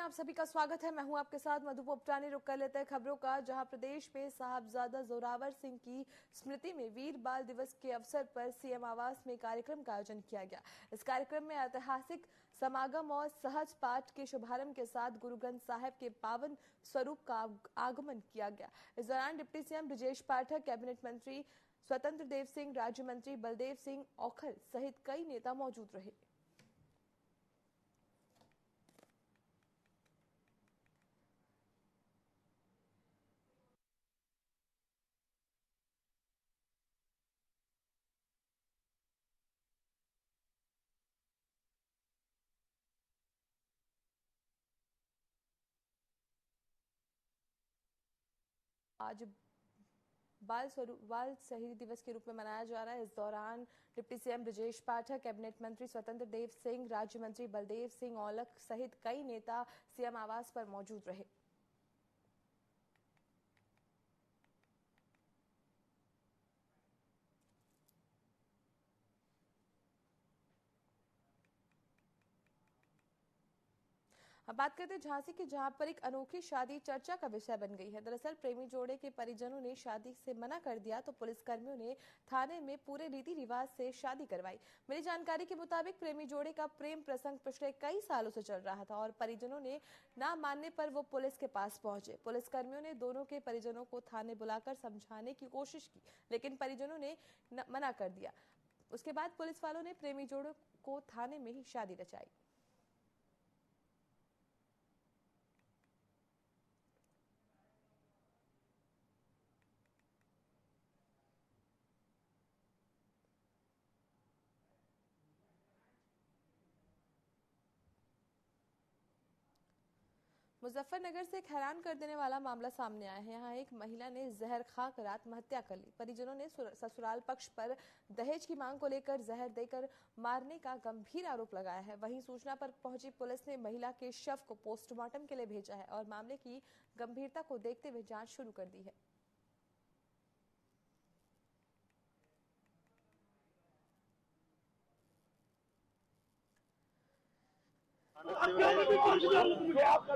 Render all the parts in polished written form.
आप सभी का स्वागत है। मैं हूं आपके साथ मधु पोपटानी। रुक कर लेते हैं खबरों का, जहां प्रदेश में साहबजादा जोरावर सिंह की स्मृति में वीर बाल दिवस के अवसर पर सीएम आवास में कार्यक्रम का आयोजन किया गया। इस कार्यक्रम में ऐतिहासिक समागम और सहज पाठ के शुभारंभ के साथ गुरु ग्रंथ साहिब के पावन स्वरूप का आगमन किया गया। इस दौरान deputy CM Brajesh Pathak, cabinet मंत्री स्वतंत्र देव सिंह, राज्य मंत्री बलदेव सिंह औखल सहित कई नेता मौजूद रहे। आज बाल शहीद दिवस के रूप में मनाया जा रहा है। इस दौरान deputy CM Brajesh Pathak, cabinet मंत्री स्वतंत्र देव सिंह, राज्य मंत्री बलदेव सिंह औलख सहित कई नेता सीएम आवास पर मौजूद रहे। अब बात करते हैं झांसी की, जहां पर एक अनोखी शादी चर्चा का विषय बन गई है। दरअसल प्रेमी जोड़े के परिजनों ने शादी से मना कर दिया तो पुलिसकर्मियों ने थाने में पूरे रीति रिवाज से शादी करवाई। मिली जानकारी के मुताबिक प्रेमी जोड़े का प्रेम प्रसंग पिछले कई सालों से चल रहा था और परिजनों ने ना मानने पर वो पुलिस के पास पहुंचे। पुलिसकर्मियों ने दोनों के परिजनों को थाने बुलाकर समझाने की कोशिश की, लेकिन परिजनों ने मना कर दिया। उसके बाद पुलिस वालों ने प्रेमी जोड़ों को थाने में ही शादी रचाई। मुजफ्फरनगर से एक हैरान कर देने वाला मामला सामने आया है। यहाँ एक महिला ने जहर खाकर आत्महत्या कर ली। परिजनों ने ससुराल पक्ष पर दहेज की मांग को लेकर जहर देकर मारने का गंभीर आरोप लगाया है। वहीं सूचना पर पहुंची पुलिस ने महिला के शव को पोस्टमार्टम के लिए भेजा है और मामले की गंभीरता को देखते हुए जांच शुरू कर दी है।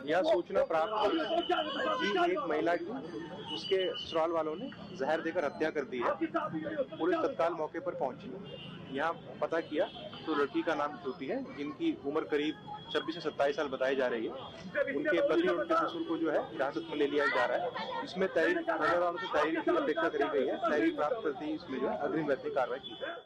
यह सूचना प्राप्त हुई कि एक महिला की उसके ससुराल वालों ने जहर देकर हत्या कर दी है। पुलिस तत्काल मौके पर पहुंची, यहाँ पता किया तो लड़की का नाम श्रुति है, जिनकी उम्र करीब 26 से 27 साल बताई जा रही है। उनके पति और उनके ससुर को जो है हिरासत में ले लिया जा रहा है। इसमें तहरीर की अपेक्षा करी गई है। तहरीर प्राप्त करते ही इसमें जो है अग्रिम वैधानिक कार्रवाई की जाए।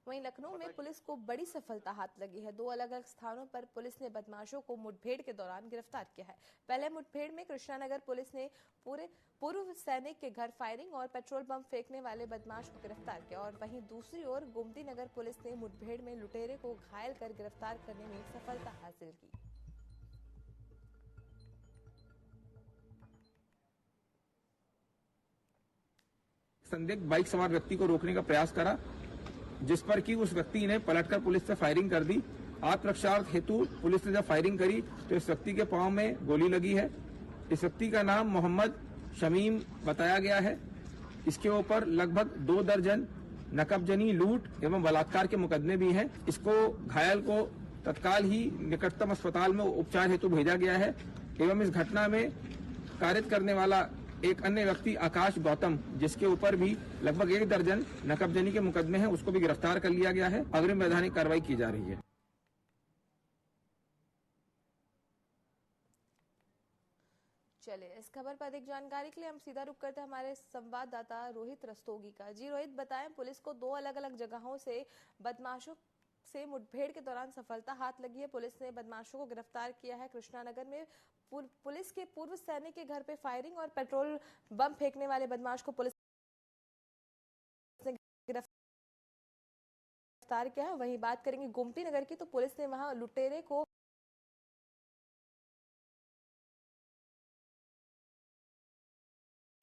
वहीं लखनऊ में पुलिस को बड़ी सफलता हाथ लगी है। 2 अलग-अलग स्थानों पर पुलिस ने बदमाशों को मुठभेड़ के दौरान गिरफ्तार किया है। पहले मुठभेड़ में कृष्णानगर पुलिस ने पूर्व सैनिक के घर फायरिंग और पेट्रोल बम फेंकने वाले बदमाश को गिरफ्तार किया और वहीं दूसरी ओर गोमती नगर पुलिस ने मुठभेड़ में लुटेरे को घायल कर गिरफ्तार करने में सफलता हासिल की। संदिग्ध बाइक सवार व्यक्ति को रोकने का प्रयास करा, जिस पर कि उस व्यक्ति ने पलटकर पुलिस से फायरिंग कर दी। आत्मरक्षार्थ हेतु पुलिस ने जब फायरिंग करी तो इस व्यक्ति के पांव में गोली लगी है। इस व्यक्ति का नाम मोहम्मद शमीम बताया गया है। इसके ऊपर लगभग 2 दर्जन नकबजनी, लूट एवं बलात्कार के मुकदमे भी हैं। इसको घायल को तत्काल ही निकटतम अस्पताल में उपचार हेतु भेजा गया है एवं इस घटना में कारित करने वाला एक अन्य व्यक्ति आकाश गौतम, जिसके ऊपर भी लगभग 1 दर्जन नकबजनी के मुकदमे हैं, उसको भी गिरफ्तार कर लिया गया है। अग्रिम वैधानिक कार्रवाई की जा रही है। चलिए, इस खबर पर अधिक जानकारी के लिए हम सीधा रुक करते हैं हमारे संवाददाता रोहित रस्तोगी का। जी रोहित, बताएं, पुलिस को 2 अलग-अलग जगहों से बदमाशों से मुठभेड़ के दौरान सफलता हाथ लगी है। पुलिस ने बदमाशों को गिरफ्तार किया है। कृष्णानगर में पुलिस के पूर्व सैनिक के घर पे फायरिंग और पेट्रोल बम फेंकने वाले बदमाश को पुलिस ने गिरफ्तार किया है। वहीं बात करेंगे गोमती नगर की, तो पुलिस ने वहां लुटेरे को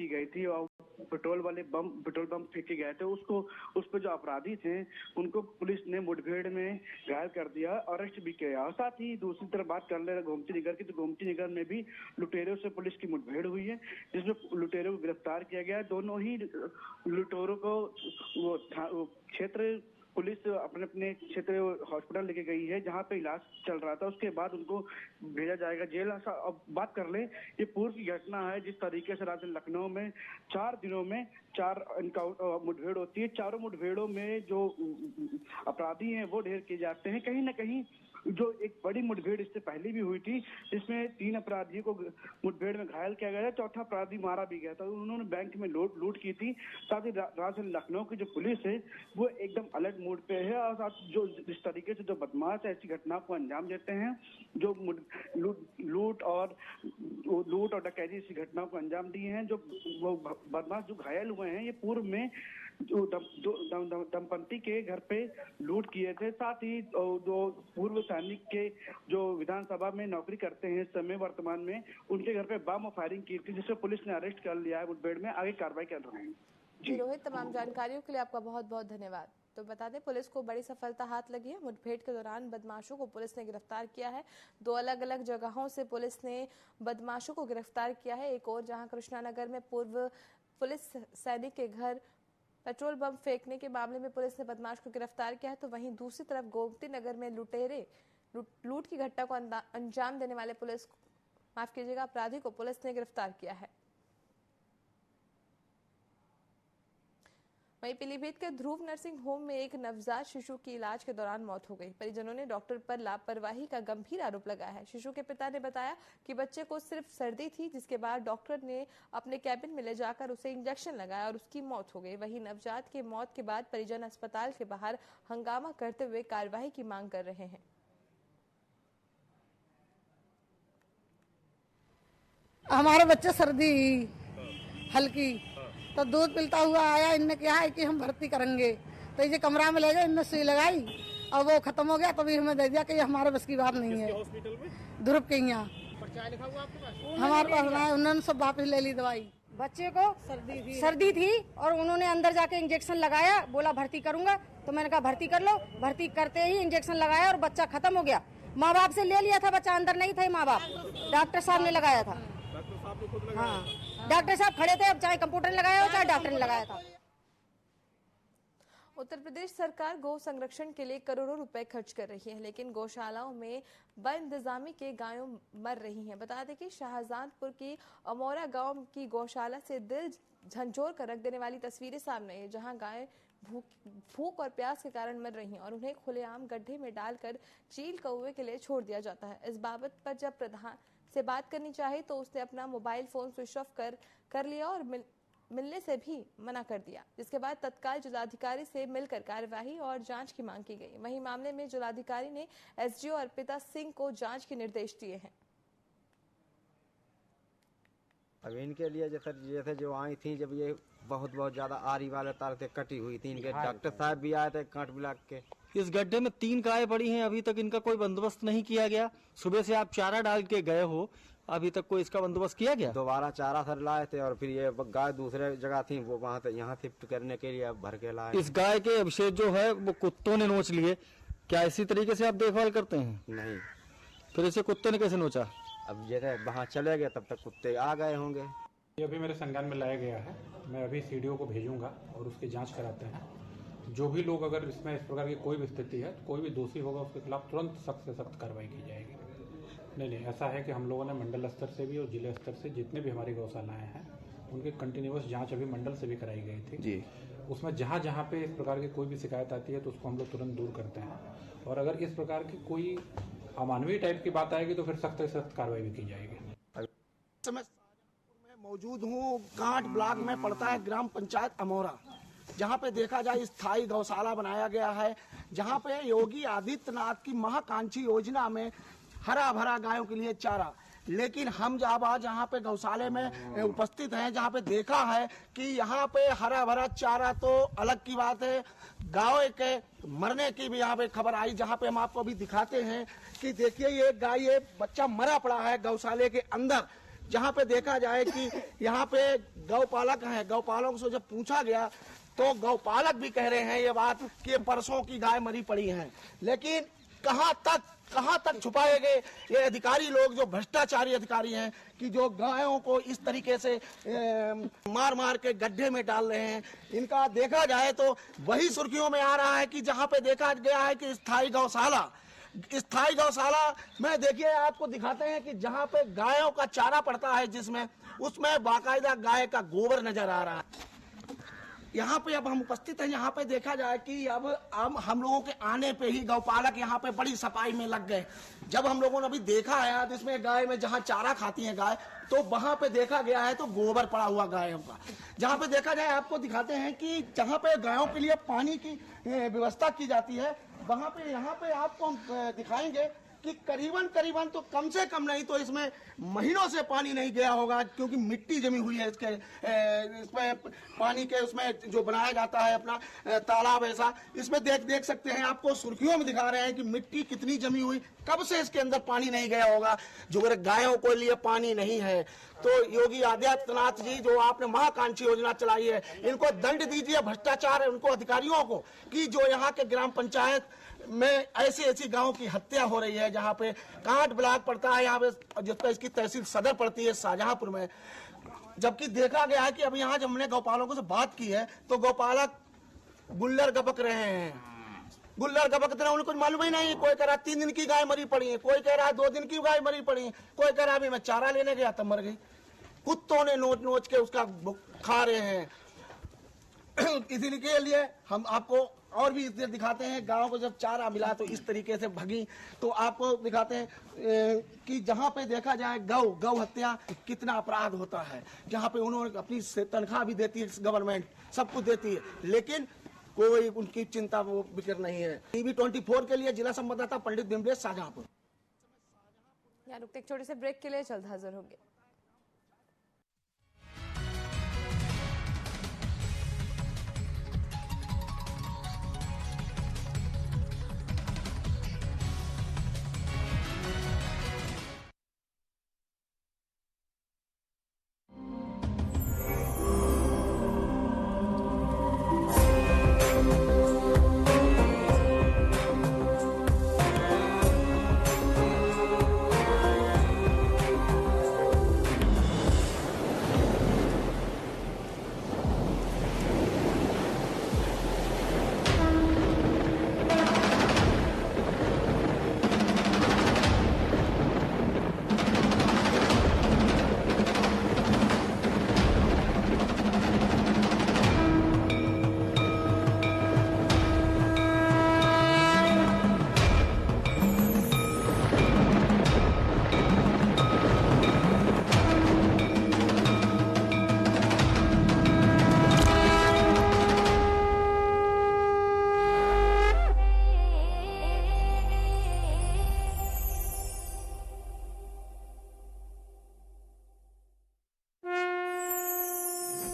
गई थी और पेट्रोल बम फेंके गए थे। उस पर जो अपराधी थे उनको पुलिस ने मुठभेड़ में घायल कर दिया, अरेस्ट भी किया। और साथ ही दूसरी तरफ बात कर ले गोमती नगर की, तो गोमती नगर में भी लुटेरों से पुलिस की मुठभेड़ हुई है, जिसमें लुटेरों को गिरफ्तार किया गया। दोनों ही लुटेरों को वो क्षेत्र पुलिस अपने अपने क्षेत्र हॉस्पिटल लेके गई है, जहां पे इलाज चल रहा था। उसके बाद उनको भेजा जाएगा जेल। अब बात कर ले, ये पूर्व की घटना है। जिस तरीके से राजधानी लखनऊ में 4 दिनों में 4 मुठभेड़ होती है, चारों मुठभेड़ों में जो अपराधी हैं वो ढेर किए जाते हैं। कहीं ना कहीं जो एक बड़ी मुठभेड़ इससे पहले भी हुई थी, जिसमें 3 अपराधियों को मुठभेड़ में घायल किया गया था, चौथा अपराधी मारा भी गया था। उन्होंने बैंक में लूट की थी। साथ ही राजधानी लखनऊ की जो पुलिस है वो एकदम अलर्ट मोड पे है। और साथ जो जिस तरीके से जो बदमाश ऐसी घटना को अंजाम देते हैं, जो लूट और डकैती ऐसी घटनाओं को अंजाम दिए हैं, जो वो बदमाश जो घायल हुए हैं, ये पूर्व में जो दंपति के घर पे लूट किए थे। साथ ही जो पूर्व सैनिक के जो विधानसभा में नौकरी करते हैं इस समय वर्तमान में, उनके घर पे बम फायरिंग की थी, जिसे पुलिस ने अरेस्ट कर लिया है। मुठभेड़ में आगे कार्रवाई कर रहे हैं। जी रोहित, तमाम जानकारियों के लिए आपका बहुत बहुत धन्यवाद। तो बता दें, पुलिस को बड़ी सफलता हाथ लगी है। मुठभेड़ के दौरान बदमाशों को पुलिस ने गिरफ्तार किया है। 2 अलग अलग जगहों से पुलिस ने बदमाशों को गिरफ्तार किया है। एक और जहां कृष्णानगर में पूर्व पुलिस सैनिक के घर पेट्रोल बम फेंकने के मामले में पुलिस ने बदमाश को गिरफ्तार किया है, तो वहीं दूसरी तरफ गोमती नगर में लूट की घटना को अंजाम देने वाले अपराधी को पुलिस ने गिरफ्तार किया है। वहीं पीलीभीत के ध्रुव नर्सिंग होम में एक नवजात शिशु की इलाज के दौरान मौत हो गई। परिजनों ने डॉक्टर पर लापरवाही का गंभीर आरोप लगाया है। शिशु के पिता ने बताया कि बच्चे को सिर्फ सर्दी थी, जिसके बाद डॉक्टर ने अपने कैबिन में ले जाकर उसे इंजेक्शन लगाया और उसकी मौत हो गई। वहीं नवजात की मौत के बाद परिजन अस्पताल के बाहर हंगामा करते हुए कार्रवाई की मांग कर रहे हैं। हमारा बच्चा सर्दी हल्की तो दूध पिलता हुआ आया, इनने कहा है कि हम भर्ती करेंगे, तो ये कमरा में ले गए, इनने सुई लगाई और वो खत्म हो गया। तभी हमें दे दिया कि ये हमारे बस की बात नहीं है। हॉस्पिटल में ध्रुव के यहाँ हमारे पास उन्होंने सब वापस ले ली दवाई। बच्चे को सर्दी थी और उन्होंने अंदर जाके इंजेक्शन लगाया, बोला भर्ती करूंगा, तो मैंने कहा भर्ती कर लो। भर्ती करते ही इंजेक्शन लगाया और बच्चा खत्म हो गया। माँ बाप से ले लिया था, बच्चा अंदर नहीं थे, माँ बाप डॉक्टर साहब ने लगाया था। हाँ, डॉक्टर साहब खड़े थे, अब चाहे कंप्यूटर ने लगाया हो चाहे डॉक्टर ने लगाया था। उत्तर प्रदेश सरकार गौ संरक्षण के लिए करोड़ों रुपए खर्च कर रही है, लेकिन गौशालाओं में बदइंतजामी के गायों मर रही हैं। बता दें कि शाहजहांपुर की अमौरा गांव की गौशाला से दिल झंझोर कर रख देने वाली तस्वीरें सामने आई, जहां गायें भूख और प्यास के कारण मर रही हैं और उन्हें खुलेआम गड्ढे में डालकर चील कौवे के लिए छोड़ दिया जाता है। इस बाबत पर जब प्रधान से बात करनी चाहिए तो उसने अपना मोबाइल फोन स्विच ऑफ कर लिया और मिलने से भी मना कर दिया, जिसके बाद तत्काल जिलाधिकारी से मिलकर कार्यवाही और जांच की मांग की गई। वहीं मामले में जिलाधिकारी ने एसडीओ अर्पिता सिंह को जांच के निर्देश दिए हैं। अब इनके लिए जैसे जो आई थी, जब ये बहुत ज्यादा आरी वाले तार से कटी हुई थी, इनके डॉक्टर साहब भी आए थे काट ब्लॉक के। इस गड्ढे में 3 गायें पड़ी हैं, अभी तक इनका कोई बंदोबस्त नहीं किया गया। सुबह से आप चारा डाल के गए हो, अभी तक कोई इसका बंदोबस्त किया गया? दोबारा चारा सर लाए थे और फिर ये गाय दूसरे जगह थी, वो वहाँ से यहाँ शिफ्ट करने के लिए भर के लाए। इस गाय के अवशेष जो है वो कुत्तों ने नोच लिए, क्या इसी तरीके से आप देखभाल करते हैं? नहीं। फिर इसे कुत्ते ने कैसे नोचा? अब जैसे वहाँ चले गए तब तक कुत्ते आ गए होंगे। ये अभी मेरे संज्ञान में लाया गया है, मैं अभी सीडीओ को भेजूंगा और उसकी जांच कराते हैं। जो भी लोग अगर इसमें इस प्रकार की कोई भी स्थिति है, कोई भी दोषी होगा उसके खिलाफ तुरंत सख्त से सख्त कार्रवाई की जाएगी। नहीं, ऐसा है कि हम लोगों ने मंडल स्तर से भी और जिले स्तर से जितने भी हमारी गौशालाएं हैं उनकी कंटिन्यूअस जांच अभी मंडल से भी कराई गई थी जी। उसमें जहाँ जहाँ पे इस प्रकार की कोई भी शिकायत आती है तो उसको हम लोग तुरंत दूर करते हैं, और अगर इस प्रकार की कोई अमानवीय टाइप की बात आएगी तो फिर सख्त से सख्त कार्रवाई भी की जाएगी। मौजूद हूँ, गांठ ब्लॉक में पड़ता है ग्राम पंचायत अमौरा, जहाँ पे देखा जाए स्थायी गौशाला बनाया गया है, जहाँ पे योगी आदित्यनाथ की महकांक्षी योजना में हरा भरा गायों के लिए चारा। लेकिन हम जब आज यहाँ पे गौशाले में उपस्थित हैं, जहाँ पे देखा है कि यहाँ पे हरा भरा चारा तो अलग की बात है, गाय के मरने की भी यहाँ पे खबर आई, जहाँ पे हम आपको अभी दिखाते हैं कि देखिए ये गाय, ये बच्चा मरा पड़ा है गौशाले के अंदर, जहाँ पे देखा जाए कि यहाँ पे गौपालक हैं, गौपालकों से जब पूछा गया तो गौपालक भी कह रहे हैं ये बात कि परसों की गाय मरी पड़ी है। लेकिन कहाँ तक छुपाए गए ये अधिकारी लोग, जो भ्रष्टाचारी अधिकारी हैं, कि जो गायों को इस तरीके से मार मार के गड्ढे में डाल रहे हैं। इनका देखा जाए तो वही सुर्खियों में आ रहा है कि जहां पे देखा गया है कि स्थायी गौशाला में देखिए, आपको दिखाते हैं कि जहां पे गायों का चारा पड़ता है, जिसमें उसमें बाकायदा गाय का गोबर नजर आ रहा है। यहाँ पे अब हम उपस्थित हैं, यहाँ पे देखा जाए कि अब हम लोगों के आने पे ही गौपालक यहाँ पे बड़ी सफाई में लग गए। जब हम लोगों ने अभी देखा है तो इसमें गाय में जहाँ चारा खाती है गाय, तो वहां पे देखा गया है तो गोबर पड़ा हुआ गायों का। जहाँ पे देखा जाए, आपको दिखाते हैं कि जहाँ पे गायों के लिए पानी की व्यवस्था की जाती है, वहां पे यहाँ पे आपको हम दिखाएंगे कि करीबन तो कम से कम नहीं तो इसमें महीनों से पानी नहीं गया होगा, क्योंकि मिट्टी जमी हुई है इसमें पानी के उसमें जो बनाया जाता है अपना तालाब ऐसा, इसमें देख सकते हैं, आपको सुर्खियों में दिखा रहे हैं कि मिट्टी कितनी जमी हुई, कब से इसके अंदर पानी नहीं गया होगा, जो गायों के लिए पानी नहीं है। तो योगी आदित्यनाथ जी, जो आपने महकांक्षी योजना चलाई है, इनको दंड दीजिए भ्रष्टाचार उनको अधिकारियों को, कि जो यहाँ के ग्राम पंचायत में ऐसी गांव की हत्या हो रही है, जहां पे कांट ब्लॉक पड़ता है, यहाँ पे जिस पर इसकी तहसील सदर पड़ती है शाहजहांपुर में। जबकि देखा गया है कि अब यहाँ जब हमने गौपालकों से बात की है तो गौपालक गुल्लर गपक रहे हैं, उनको मालूम ही नहीं। कोई कह रहा 3 दिन की गाय मरी पड़ी है, कोई कह रहा 2 दिन की गाय मरी पड़ी है, कोई कह रहा अभी मैं चारा लेने गया तब मर गई। कुत्तों ने नोच के उसका खा रहे हैं। इसी के लिए हम आपको और भी दिखाते हैं, गांव को जब चारा मिला तो इस तरीके से भगी। तो आपको दिखाते हैं कि जहां पे देखा जाए गौ हत्या कितना अपराध होता है, जहां पे उन्होंने अपनी तनख्वाह भी देती है गवर्नमेंट, सब कुछ देती है, लेकिन कोई उनकी चिंता वो फिक्र नहीं है। टीवी 24 के लिए जिला संवाददाता पंडित बिम्बेश, शाहजहांपुर। यहाँ रुकते एक छोटे से ब्रेक के लिए, जल्द हाजिर होंगे।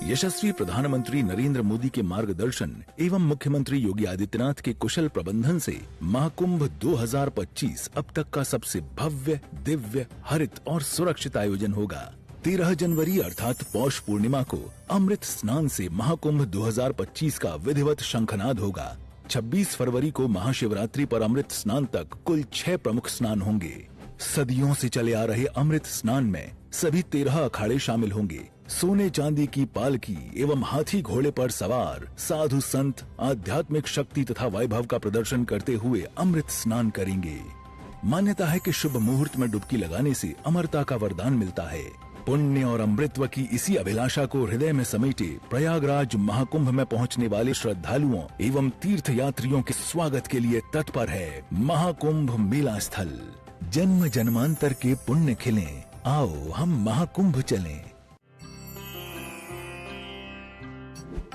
यशस्वी प्रधानमंत्री नरेंद्र मोदी के मार्गदर्शन एवं मुख्यमंत्री योगी आदित्यनाथ के कुशल प्रबंधन से महाकुंभ 2025 अब तक का सबसे भव्य, दिव्य, हरित और सुरक्षित आयोजन होगा। 13 जनवरी अर्थात पौष पूर्णिमा को अमृत स्नान से महाकुंभ 2025 का विधिवत शंखनाद होगा। 26 फरवरी को महाशिवरात्रि पर अमृत स्नान तक कुल 6 प्रमुख स्नान होंगे। सदियों से चले आ रहे अमृत स्नान में सभी 13 अखाड़े शामिल होंगे। सोने चांदी की पालकी एवं हाथी घोड़े पर सवार साधु संत आध्यात्मिक शक्ति तथा वैभव का प्रदर्शन करते हुए अमृत स्नान करेंगे। मान्यता है कि शुभ मुहूर्त में डुबकी लगाने से अमरता का वरदान मिलता है। पुण्य और अमृतत्व की इसी अभिलाषा को हृदय में समेटे प्रयागराज महाकुंभ में पहुंचने वाले श्रद्धालुओं एवं तीर्थ यात्रियों के स्वागत के लिए तत्पर है महाकुंभ मेला स्थल। जन्म जन्मांतर के पुण्य खिलें, आओ हम महाकुंभ चलें।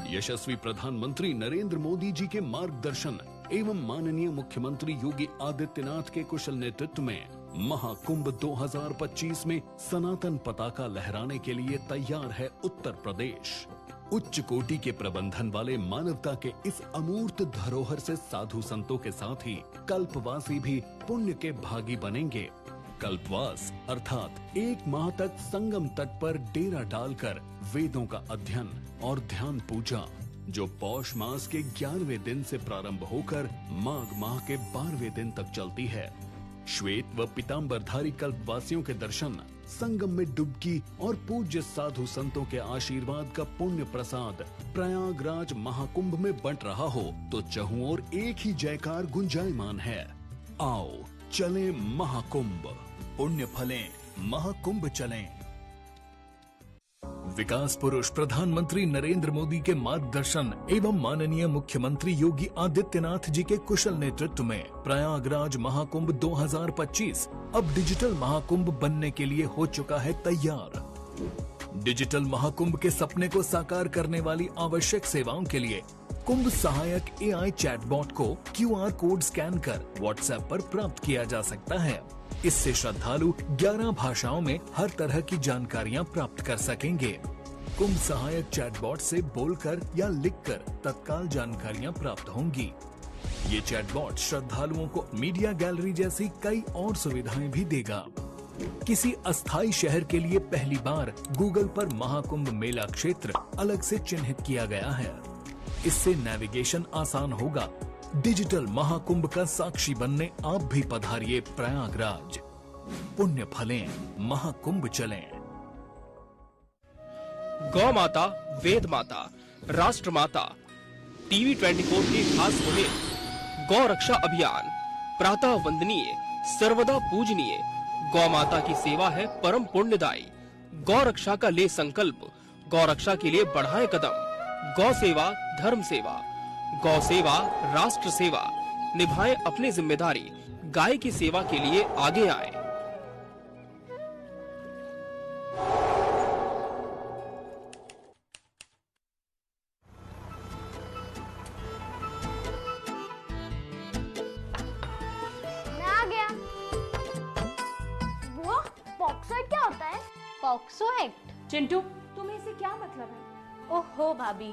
यशस्वी प्रधानमंत्री नरेंद्र मोदी जी के मार्गदर्शन एवं माननीय मुख्यमंत्री योगी आदित्यनाथ के कुशल नेतृत्व में महाकुंभ 2025 में सनातन पताका लहराने के लिए तैयार है उत्तर प्रदेश। उच्च कोटि के प्रबंधन वाले मानवता के इस अमूर्त धरोहर से साधु संतों के साथ ही कल्पवासी भी पुण्य के भागी बनेंगे। कल्पवास अर्थात 1 माह तक संगम तट पर डेरा डालकर वेदों का अध्ययन और ध्यान पूजा, जो पौष मास के 11वें दिन से प्रारंभ होकर माघ माह के 12वें दिन तक चलती है। श्वेत व पीताम्बरधारी कल्पवासियों के दर्शन, संगम में डुबकी और पूज्य साधु संतों के आशीर्वाद का पुण्य प्रसाद प्रयागराज महाकुंभ में बंट रहा हो तो चहुं ओर एक ही जयकार गुंजायमान है। आओ चलें महाकुंभ, पुण्य फलें महाकुंभ चलें। विकास पुरुष प्रधानमंत्री नरेंद्र मोदी के मार्गदर्शन एवं माननीय मुख्यमंत्री योगी आदित्यनाथ जी के कुशल नेतृत्व में प्रयागराज महाकुंभ 2025 अब डिजिटल महाकुंभ बनने के लिए हो चुका है तैयार। डिजिटल महाकुंभ के सपने को साकार करने वाली आवश्यक सेवाओं के लिए कुंभ सहायक AI चैटबॉट को QR कोड स्कैन कर WhatsApp पर प्राप्त किया जा सकता है। इससे श्रद्धालु 11 भाषाओं में हर तरह की जानकारियां प्राप्त कर सकेंगे। कुंभ सहायक चैटबॉट से बोलकर या लिखकर तत्काल जानकारियां प्राप्त होंगी। ये चैटबॉट श्रद्धालुओं को मीडिया गैलरी जैसी कई और सुविधाएं भी देगा। किसी अस्थायी शहर के लिए पहली बार गूगल पर महाकुंभ मेला क्षेत्र अलग से चिन्हित किया गया है। इससे नेविगेशन आसान होगा। डिजिटल महाकुंभ का साक्षी बनने आप भी पधारिए प्रयागराज। पुण्य फलें महाकुंभ चलें। गौ माता, वेद माता, राष्ट्र माता, टीवी 24 की खास मुहिम गौ रक्षा अभियान, प्रातः वंदनीय, सर्वदा पूजनीय। गौ माता की सेवा है परम पुण्यदायी। गौ रक्षा का ले संकल्प, गौ रक्षा के लिए बढ़ाए कदम। गौ सेवा धर्म सेवा, गौ सेवा राष्ट्र सेवा। निभाएं अपनी जिम्मेदारी, गाय की सेवा के लिए आगे आए। मैं आ गया। बुआ, पॉक्सो एक्ट क्या होता है? POCSO act? चिंटू, तुम्हें इससे क्या मतलब है? ओहो भाभी,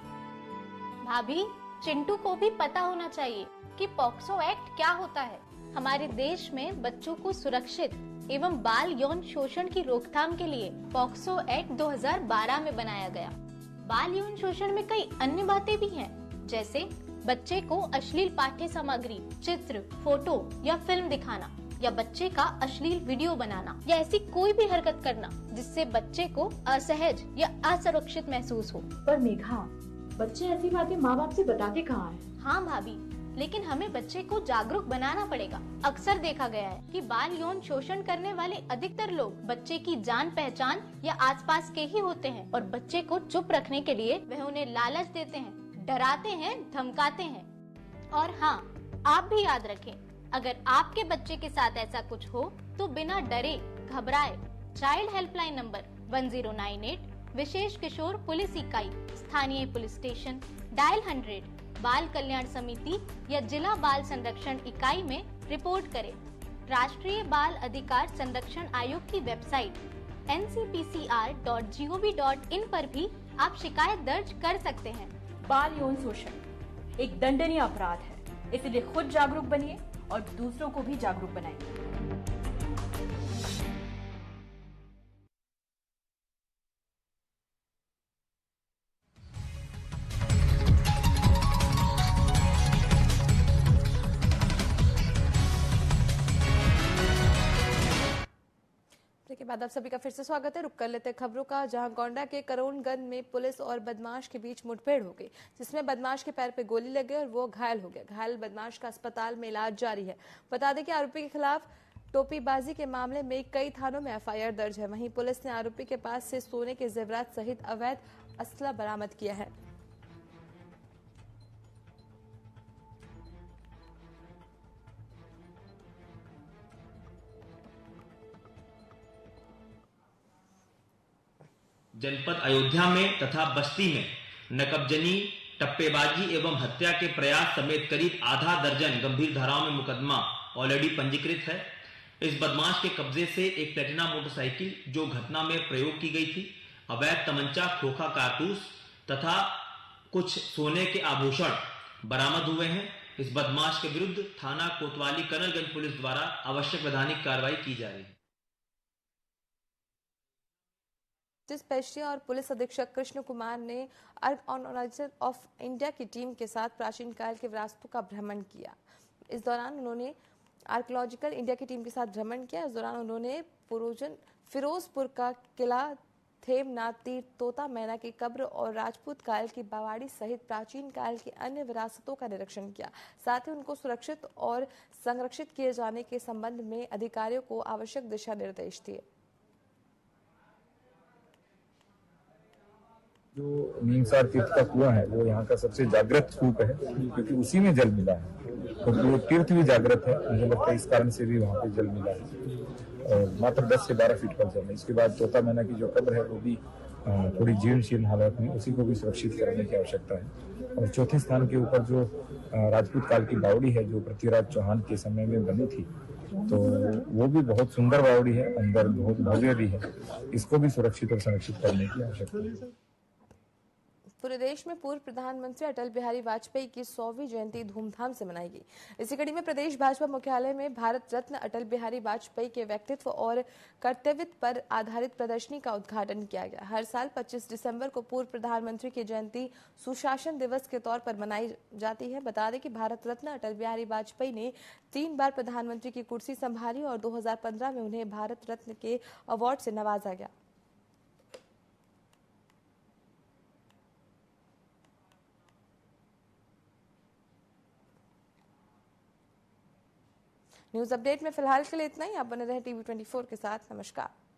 चिंटू को भी पता होना चाहिए कि पॉक्सो एक्ट क्या होता है। हमारे देश में बच्चों को सुरक्षित एवं बाल यौन शोषण की रोकथाम के लिए पॉक्सो एक्ट 2012 में बनाया गया। बाल यौन शोषण में कई अन्य बातें भी हैं, जैसे बच्चे को अश्लील पाठ्य सामग्री, चित्र, फोटो या फिल्म दिखाना, या बच्चे का अश्लील वीडियो बनाना, या ऐसी कोई भी हरकत करना जिससे बच्चे को असहज या असुरक्षित महसूस हो। पर मेघा, बच्चे ऐसी बातें माँ बाप से बताते कहाँ हैं? हाँ भाभी, लेकिन हमें बच्चे को जागरूक बनाना पड़ेगा। अक्सर देखा गया है कि बाल यौन शोषण करने वाले अधिकतर लोग बच्चे की जान पहचान या आसपास के ही होते हैं, और बच्चे को चुप रखने के लिए वह उन्हें लालच देते हैं, डराते हैं, धमकाते हैं। और हाँ, आप भी याद रखें, अगर आपके बच्चे के साथ ऐसा कुछ हो तो बिना डरे घबराए चाइल्ड हेल्पलाइन नंबर 1098, विशेष किशोर पुलिस इकाई, स्थानीय पुलिस स्टेशन, डायल 100, बाल कल्याण समिति या जिला बाल संरक्षण इकाई में रिपोर्ट करें। राष्ट्रीय बाल अधिकार संरक्षण आयोग की वेबसाइट ncpcr.gov.in पर भी आप शिकायत दर्ज कर सकते हैं। बाल यौन शोषण एक दंडनीय अपराध है, इसलिए खुद जागरूक बनिए और दूसरों को भी जागरूक बनाइए। के बाद आप सभी का फिर से स्वागत है। रुक कर लेते खबरों का, जहां गोंडा के करोनगंज में पुलिस और बदमाश के बीच मुठभेड़ हो गई, जिसमें बदमाश के पैर पे गोली लग गई और वो घायल हो गया। घायल बदमाश का अस्पताल में इलाज जारी है। बता दें कि आरोपी के खिलाफ टोपीबाजी के मामले में कई थानों में FIR दर्ज है। वहीं पुलिस ने आरोपी के पास से सोने के जेवरात सहित अवैध असला बरामद किया है। जनपद अयोध्या में तथा बस्ती में नकबजनी, टप्पेबाजी एवं हत्या के प्रयास समेत करीब आधा दर्जन गंभीर धाराओं में मुकदमा ऑलरेडी पंजीकृत है। इस बदमाश के कब्जे से एक प्लेटिना मोटरसाइकिल जो घटना में प्रयोग की गई थी, अवैध तमंचा, खोखा कारतूस तथा कुछ सोने के आभूषण बरामद हुए हैं। इस बदमाश के विरुद्ध थाना कोतवाली कनरगंज पुलिस द्वारा आवश्यक वैधानिक कार्रवाई की जा रही है। पेशिया और पुलिस अधीक्षक कृष्ण कुमार ने ऑर्गेनाइजर ऑफ इंडिया की टीम के साथ प्राचीन काल के विरासतों का भ्रमण किया। इस दौरान उन्होंने आर्कियोलॉजिकल इंडिया की टीम के साथ भ्रमण किया। इस दौरान उन्होंने फिरोजपुर का किला, थेमनाथ तीर्थ, तोता मैना की कब्र और राजपूत काल की बावाड़ी सहित प्राचीन काल की अन्य विरासतों का निरीक्षण किया। साथ ही उनको सुरक्षित और संरक्षित किए जाने के संबंध में अधिकारियों को आवश्यक दिशा निर्देश दिए। जो नीमसार तीर्थ का कुआं है वो यहाँ का सबसे जागृत कूप है, क्योंकि उसी में जल मिला है। तो वो तीर्थ भी जागृत है, मुझे लगता है इस कारण से भी वहाँ पे जल मिला है। और मात्र 10 से 12 फीट पर जल है। इसके बाद तोता मैना की जो कब्र है वो भी थोड़ी जीर्ण शीर्ण हालत में, उसी को भी सुरक्षित करने की आवश्यकता है। और चौथे स्थान के ऊपर जो राजपूत काल की बावड़ी है जो पृथ्वीराज चौहान के समय में बनी थी, तो वो भी बहुत सुंदर बावड़ी है, अंदर बहुत भव्य भी है। इसको भी सुरक्षित और संरक्षित करने की आवश्यकता है। पूरे देश में पूर्व प्रधानमंत्री अटल बिहारी वाजपेयी की 100वीं जयंती धूमधाम से मनाई गई। इसी कड़ी में प्रदेश भाजपा मुख्यालय में भारत रत्न अटल बिहारी वाजपेयी के व्यक्तित्व और कर्तव्य पर आधारित प्रदर्शनी का उद्घाटन किया गया। हर साल 25 दिसंबर को पूर्व प्रधानमंत्री की जयंती सुशासन दिवस के तौर पर मनाई जाती है। बता दें कि भारत रत्न अटल बिहारी वाजपेयी ने 3 बार प्रधानमंत्री की कुर्सी संभाली और 2015 में उन्हें भारत रत्न के अवार्ड से नवाजा गया। न्यूज अपडेट में फिलहाल के लिए इतना ही। आप बने रहे TV24 के साथ। नमस्कार।